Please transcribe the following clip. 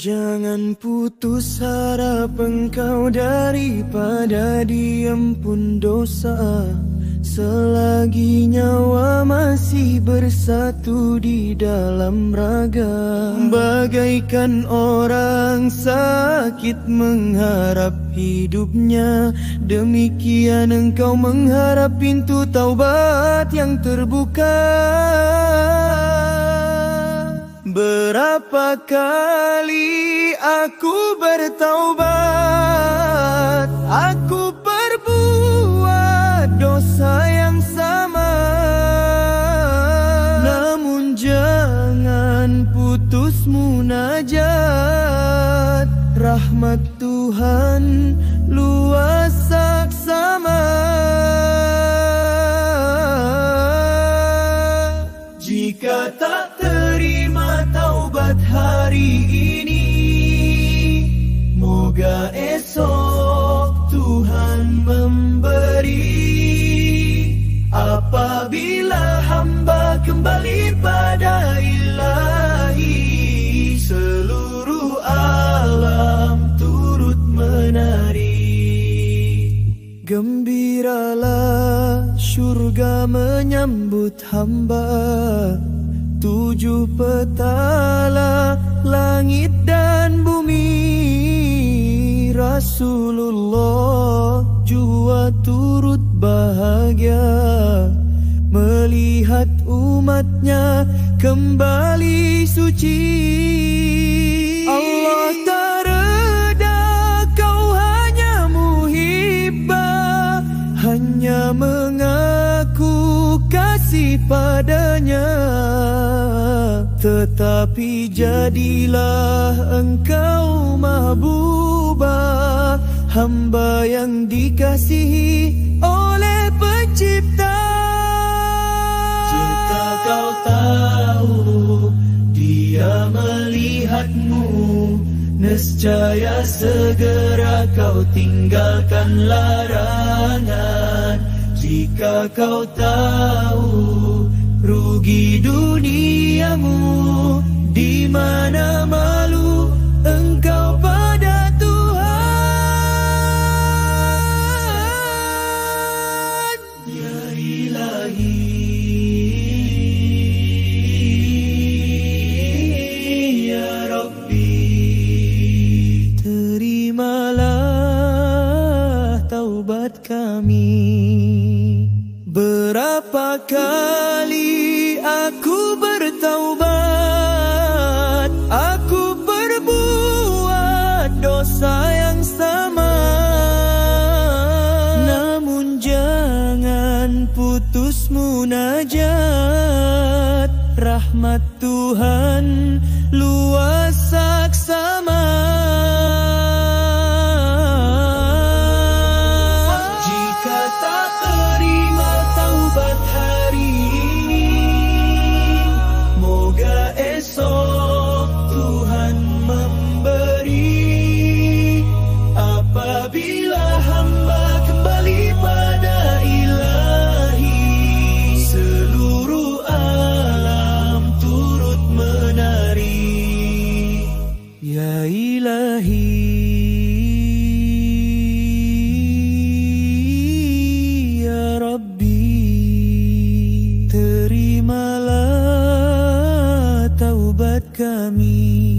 Jangan putus harap engkau daripada diam pun dosa. Selagi nyawa masih bersatu di dalam raga, bagaikan orang sakit mengharap hidupnya, demikian engkau mengharap pintu taubat yang terbuka. Berapa kali aku bertaubat, aku perbuat dosa yang sama. Namun jangan putus munajat, rahmat Tuhan luas saksama. Jika tak terima taubat hari ini, moga esok Tuhan memberi. Apabila hamba kembali pada Ilahi, seluruh alam turut menari. Gembiralah syurga menyambut hamba, 7 petala langit dan bumi. Rasulullah jua turut bahagia melihat umatnya kembali suci. Allah tak reda kau hanya muhibbah, hanya mengaku kasih padanya. Tetapi jadilah engkau mahbubah, hamba yang dikasihi oleh Pencipta. Jika kau tahu Dia melihatmu, nescaya segera kau tinggalkan larangan. Jika kau tahu rugi duniamu, di mana malu engkau pada Tuhan. Ya Ilahi, ya Rabbi, terimalah taubat kami. Berapa kali aku bertaubat, aku perbuat dosa yang sama. Namun jangan putus munajat, rahmat Tuhan luas saksama. Ya Ilahi, ya Rabbi, terimalah taubat kami.